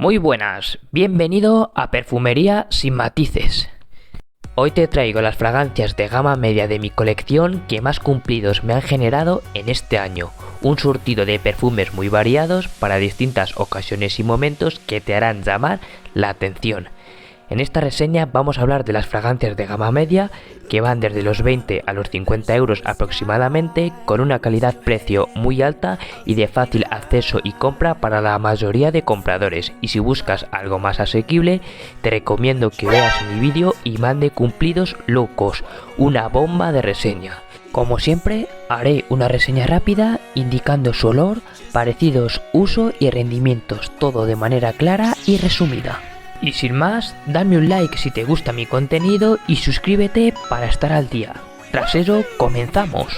Muy buenas, bienvenido a Perfumería sin matices. Hoy te traigo las fragancias de gama media de mi colección que más cumplidos me han generado en este año. Un surtido de perfumes muy variados para distintas ocasiones y momentos que te harán llamar la atención. En esta reseña vamos a hablar de las fragancias de gama media que van desde los 20 a los 50 euros aproximadamente, con una calidad-precio muy alta y de fácil acceso y compra para la mayoría de compradores. Y si buscas algo más asequible, te recomiendo que veas mi vídeo y mande cumplidos locos, una bomba de reseña. Como siempre, haré una reseña rápida indicando su olor, parecidos, uso y rendimientos, todo de manera clara y resumida. Y sin más, dame un like si te gusta mi contenido y suscríbete para estar al día. Tras eso, comenzamos.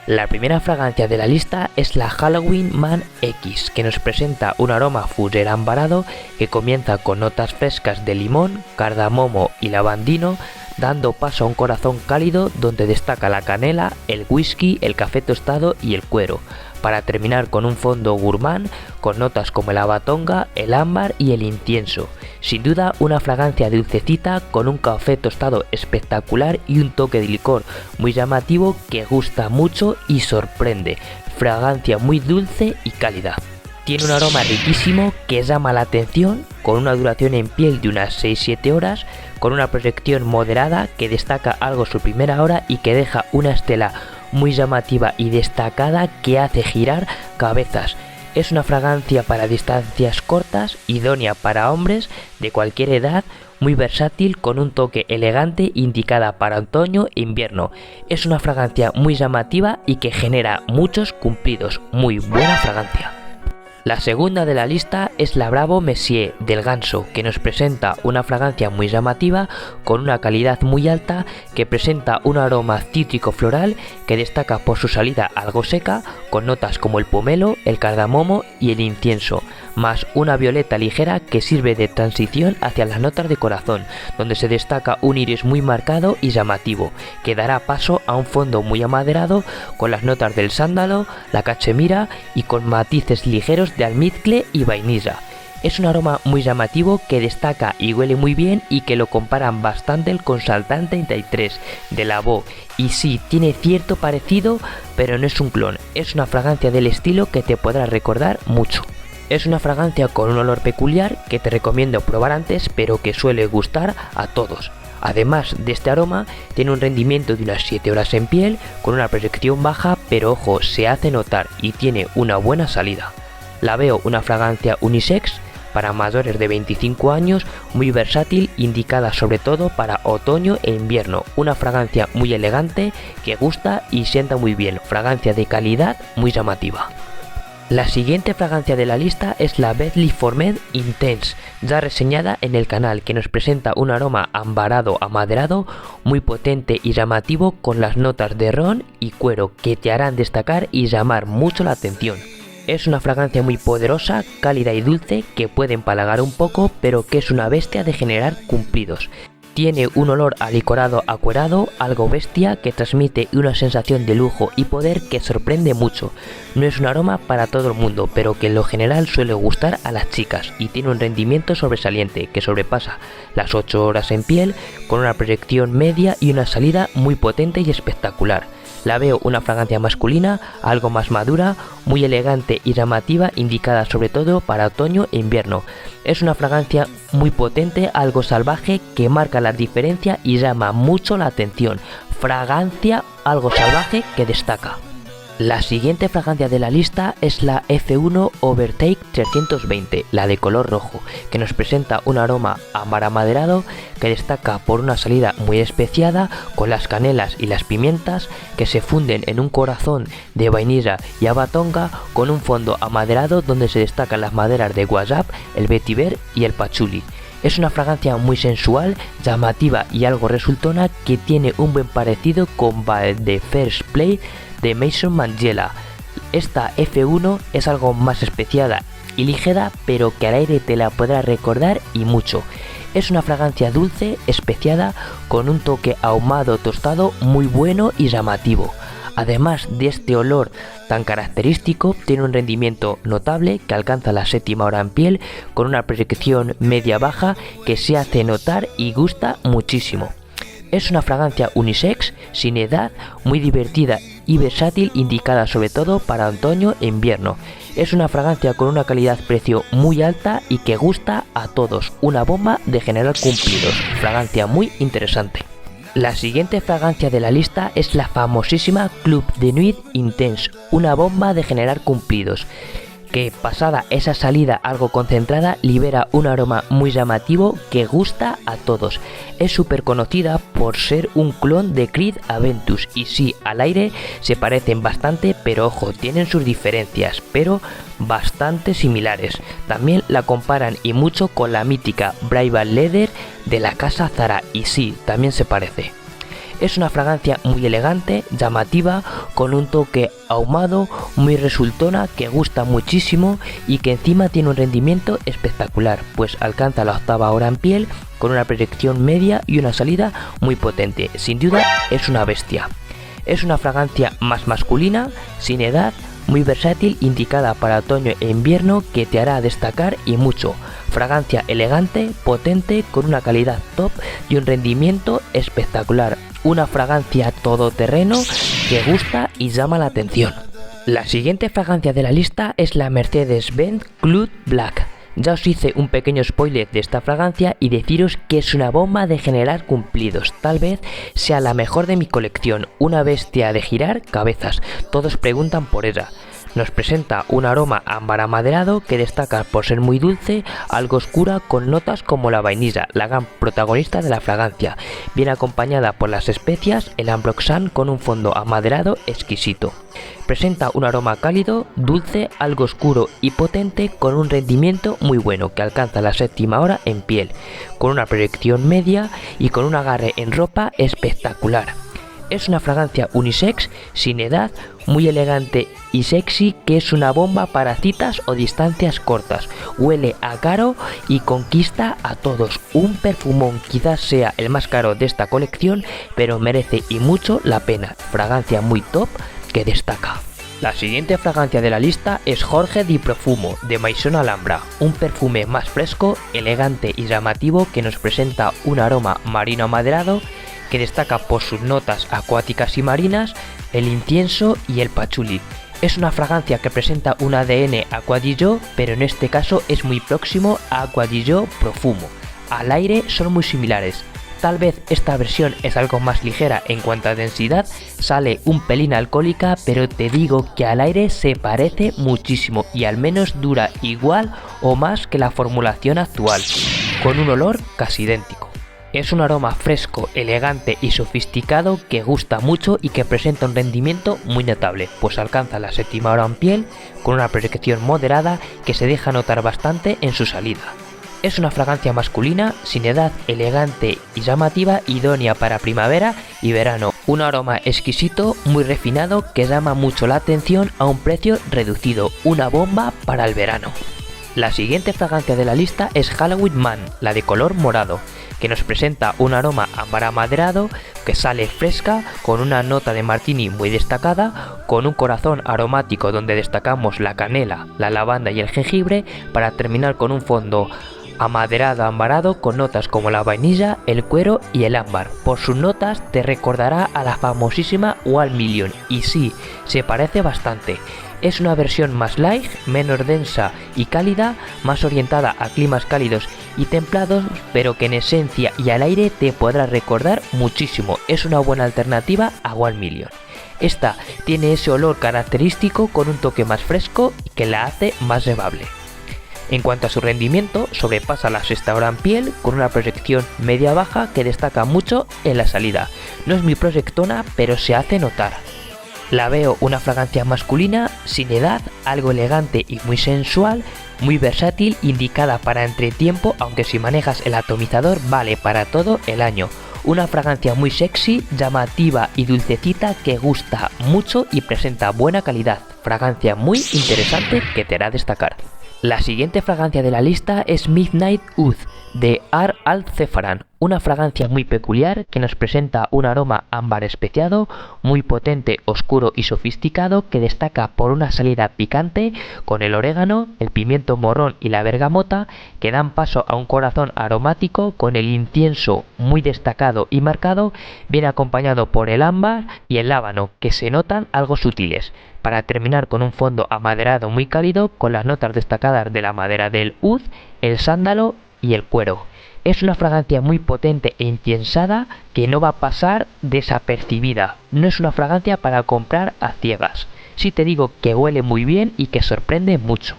La primera fragancia de la lista es la Halloween Man X, que nos presenta un aroma fuser ambarado que comienza con notas frescas de limón, cardamomo y lavandino, dando paso a un corazón cálido donde destaca la canela, el whisky, el café tostado y el cuero, para terminar con un fondo gourmand con notas como el abatonga, el ámbar y el incienso. Sin duda una fragancia dulcecita con un café tostado espectacular y un toque de licor muy llamativo que gusta mucho y sorprende. Fragancia muy dulce y cálida. Tiene un aroma riquísimo que llama la atención, con una duración en piel de unas 6-7 horas, con una proyección moderada que destaca algo su primera hora y que deja una estela muy llamativa y destacada que hace girar cabezas. Es una fragancia para distancias cortas, idónea para hombres de cualquier edad, muy versátil, con un toque elegante, indicada para otoño e invierno. Es una fragancia muy llamativa y que genera muchos cumplidos. Muy buena fragancia. La segunda de la lista es la Bravo Messier del Ganso, que nos presenta una fragancia muy llamativa con una calidad muy alta, que presenta un aroma cítrico floral que destaca por su salida algo seca, con notas como el pomelo, el cardamomo y el incienso, más una violeta ligera que sirve de transición hacia las notas de corazón, donde se destaca un iris muy marcado y llamativo, que dará paso a un fondo muy amaderado con las notas del sándalo, la cachemira y con matices ligeros de almizcle y vainilla. Es un aroma muy llamativo que destaca y huele muy bien y que lo comparan bastante con Saltan 33 de La Bo, y sí, tiene cierto parecido, pero no es un clon, es una fragancia del estilo que te podrá recordar mucho. Es una fragancia con un olor peculiar que te recomiendo probar antes, pero que suele gustar a todos. Además de este aroma, tiene un rendimiento de unas 7 horas en piel, con una proyección baja, pero ojo, se hace notar y tiene una buena salida. La veo una fragancia unisex para mayores de 25 años, muy versátil, indicada sobre todo para otoño e invierno. Una fragancia muy elegante que gusta y sienta muy bien, fragancia de calidad muy llamativa. La siguiente fragancia de la lista es la Bentley for Men Intense, ya reseñada en el canal, que nos presenta un aroma ambarado amaderado, muy potente y llamativo, con las notas de ron y cuero que te harán destacar y llamar mucho la atención. Es una fragancia muy poderosa, cálida y dulce, que puede empalagar un poco, pero que es una bestia de generar cumplidos. Tiene un olor a licorado acuerado, algo bestia, que transmite una sensación de lujo y poder que sorprende mucho. No es un aroma para todo el mundo, pero que en lo general suele gustar a las chicas, y tiene un rendimiento sobresaliente que sobrepasa las 8 horas en piel, con una proyección media y una salida muy potente y espectacular. La veo una fragancia masculina, algo más madura, muy elegante y llamativa, indicada sobre todo para otoño e invierno. Es una fragancia muy potente, algo salvaje, que marca la diferencia y llama mucho la atención. Fragancia algo salvaje que destaca. La siguiente fragancia de la lista es la F1 Overtake 320, la de color rojo, que nos presenta un aroma ámbar amaderado que destaca por una salida muy especiada, con las canelas y las pimientas que se funden en un corazón de vainilla y abatonga, con un fondo amaderado donde se destacan las maderas de guayab, el vetiver y el pachuli. Es una fragancia muy sensual, llamativa y algo resultona, que tiene un buen parecido con The First Play de Maison Margiela. Esta F1 es algo más especiada y ligera, pero que al aire te la podrá recordar y mucho. Es una fragancia dulce, especiada, con un toque ahumado tostado muy bueno y llamativo. Además de este olor tan característico, tiene un rendimiento notable que alcanza la 7ª hora en piel con una proyección media-baja que se hace notar y gusta muchísimo. Es una fragancia unisex, sin edad, muy divertida y versátil, indicada sobre todo para otoño e invierno. Es una fragancia con una calidad-precio muy alta y que gusta a todos. Una bomba de generar cumplidos. Fragancia muy interesante. La siguiente fragancia de la lista es la famosísima Club de Nuit Intense, una bomba de generar cumplidos, que pasada esa salida algo concentrada libera un aroma muy llamativo que gusta a todos. Es súper conocida por ser un clon de Creed Aventus y sí, al aire se parecen bastante, pero ojo, tienen sus diferencias, pero bastante similares. También la comparan y mucho con la mítica Bridal Leather de la casa Zara y sí, también se parece. Es una fragancia muy elegante, llamativa, con un toque ahumado, muy resultona, que gusta muchísimo y que encima tiene un rendimiento espectacular, pues alcanza la 8ª hora en piel con una proyección media y una salida muy potente. Sin duda es una bestia. Es una fragancia más masculina, sin edad, muy versátil, indicada para otoño e invierno, que te hará destacar y mucho. Fragancia elegante, potente, con una calidad top y un rendimiento espectacular. Una fragancia todoterreno que gusta y llama la atención. La siguiente fragancia de la lista es la Mercedes-Benz Cloud Black. Ya os hice un pequeño spoiler de esta fragancia y deciros que es una bomba de generar cumplidos. Tal vez sea la mejor de mi colección, una bestia de girar cabezas. Todos preguntan por ella. Nos presenta un aroma ámbar amaderado que destaca por ser muy dulce, algo oscura, con notas como la vainilla, la gran protagonista de la fragancia. Viene acompañada por las especias, el ambroxan con un fondo amaderado exquisito. Presenta un aroma cálido, dulce, algo oscuro y potente, con un rendimiento muy bueno que alcanza la 7ª hora en piel, con una proyección media y con un agarre en ropa espectacular. Es una fragancia unisex, sin edad, muy elegante y sexy, que es una bomba para citas o distancias cortas. Huele a caro y conquista a todos. Un perfumón, quizás sea el más caro de esta colección, pero merece y mucho la pena. Fragancia muy top que destaca. La siguiente fragancia de la lista es Jorge Di Profumo de Maison Alhambra, un perfume más fresco, elegante y llamativo que nos presenta un aroma marino amaderado que destaca por sus notas acuáticas y marinas, el incienso y el pachuli. Es una fragancia que presenta un ADN Acqua di Gio, pero en este caso es muy próximo a Acqua di Gio Profumo. Al aire son muy similares. Tal vez esta versión es algo más ligera en cuanto a densidad, sale un pelín alcohólica, pero te digo que al aire se parece muchísimo y al menos dura igual o más que la formulación actual, con un olor casi idéntico. Es un aroma fresco, elegante y sofisticado que gusta mucho y que presenta un rendimiento muy notable, pues alcanza la 7ª hora en piel con una proyección moderada que se deja notar bastante en su salida. Es una fragancia masculina, sin edad, elegante y llamativa, idónea para primavera y verano. Un aroma exquisito, muy refinado, que llama mucho la atención a un precio reducido. Una bomba para el verano. La siguiente fragancia de la lista es Halloween Man, la de color morado, que nos presenta un aroma ámbar amaderado que sale fresca, con una nota de martini muy destacada, con un corazón aromático donde destacamos la canela, la lavanda y el jengibre, para terminar con un fondo amaderado ambarado con notas como la vainilla, el cuero y el ámbar. Por sus notas te recordará a la famosísima One Million y sí, se parece bastante. Es una versión más light, menos densa y cálida, más orientada a climas cálidos y templados, pero que en esencia y al aire te podrá recordar muchísimo. Es una buena alternativa a One Million. Esta tiene ese olor característico con un toque más fresco y que la hace más llevable. En cuanto a su rendimiento, sobrepasa la 6ª hora en piel con una proyección media-baja que destaca mucho en la salida. No es muy proyectona, pero se hace notar. La veo una fragancia masculina, sin edad, algo elegante y muy sensual, muy versátil, indicada para entretiempo, aunque si manejas el atomizador vale para todo el año. Una fragancia muy sexy, llamativa y dulcecita que gusta mucho y presenta buena calidad. Fragancia muy interesante que te hará destacar. La siguiente fragancia de la lista es Midnight Oud de Art Aldebaran, Una fragancia muy peculiar que nos presenta un aroma ámbar especiado, muy potente, oscuro y sofisticado, que destaca por una salida picante con el orégano, el pimiento morrón y la bergamota, que dan paso a un corazón aromático con el incienso muy destacado y marcado, bien acompañado por el ámbar y el lábano, que se notan algo sutiles, para terminar con un fondo amaderado muy cálido con las notas destacadas de la madera del oud, el sándalo y el cuero. Es una fragancia muy potente e inciensada que no va a pasar desapercibida. No es una fragancia para comprar a ciegas. Sí te digo que huele muy bien y que sorprende mucho.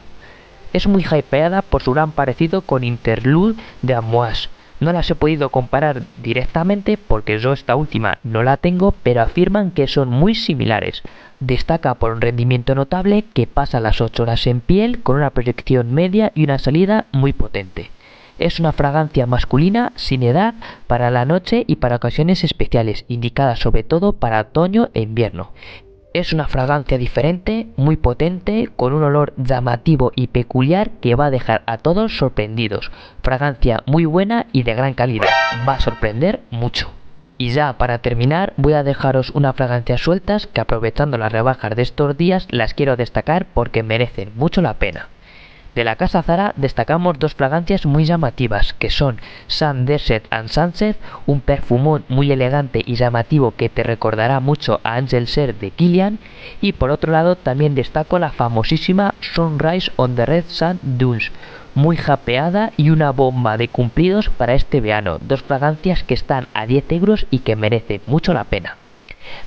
Es muy hypeada por su gran parecido con Interlude de Amouage. No las he podido comparar directamente porque yo esta última no la tengo, pero afirman que son muy similares. Destaca por un rendimiento notable que pasa las 8 horas en piel con una proyección media y una salida muy potente. Es una fragancia masculina sin edad para la noche y para ocasiones especiales, indicada sobre todo para otoño e invierno. Es una fragancia diferente, muy potente, con un olor llamativo y peculiar que va a dejar a todos sorprendidos. Fragancia muy buena y de gran calidad, va a sorprender mucho. Y ya para terminar voy a dejaros unas fragancias sueltas que, aprovechando las rebajas de estos días, las quiero destacar porque merecen mucho la pena. De la casa Zara destacamos dos fragancias muy llamativas, que son Sun Desert and Sunset, un perfumón muy elegante y llamativo que te recordará mucho a Angel Ser de Kilian, y por otro lado también destaco la famosísima Sunrise on the Red Sand Dunes, muy japeada y una bomba de cumplidos para este verano, dos fragancias que están a 10 euros y que merecen mucho la pena.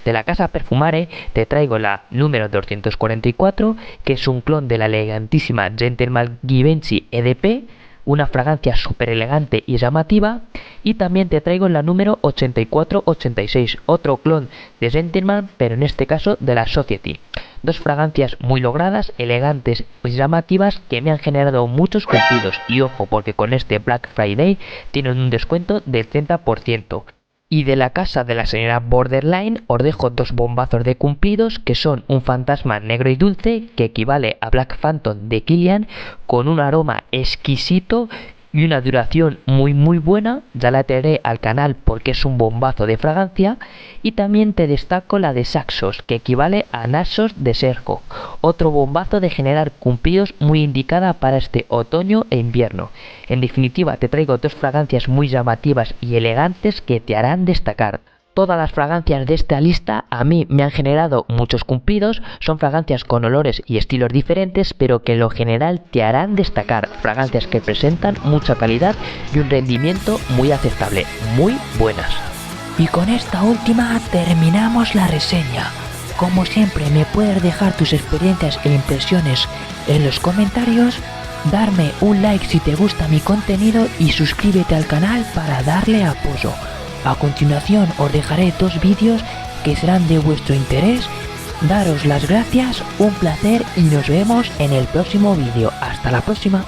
De la casa Perfumare te traigo la número 244, que es un clon de la elegantísima Gentleman Givenchy EDP, una fragancia súper elegante y llamativa. Y también te traigo la número 8486, otro clon de Gentleman, pero en este caso de la Society. Dos fragancias muy logradas, elegantes y llamativas que me han generado muchos cumplidos. Y ojo, porque con este Black Friday tienen un descuento del 30%. Y de la casa de la señora Borderline os dejo dos bombazos de cumplidos, que son un fantasma negro y dulce, que equivale a Black Phantom de Kilian, con un aroma exquisito y una duración muy buena. Ya la traeré al canal porque es un bombazo de fragancia. Y también te destaco la de Saxos, que equivale a Naxos de Serco, otro bombazo de generar cumplidos, muy indicada para este otoño e invierno. En definitiva, te traigo dos fragancias muy llamativas y elegantes que te harán destacar. Todas las fragancias de esta lista a mí me han generado muchos cumplidos, son fragancias con olores y estilos diferentes, pero que en lo general te harán destacar, fragancias que presentan mucha calidad y un rendimiento muy aceptable, muy buenas. Y con esta última terminamos la reseña. Como siempre, me puedes dejar tus experiencias e impresiones en los comentarios, darme un like si te gusta mi contenido y suscríbete al canal para darle apoyo. A continuación os dejaré dos vídeos que serán de vuestro interés. Daros las gracias, un placer y nos vemos en el próximo vídeo. Hasta la próxima.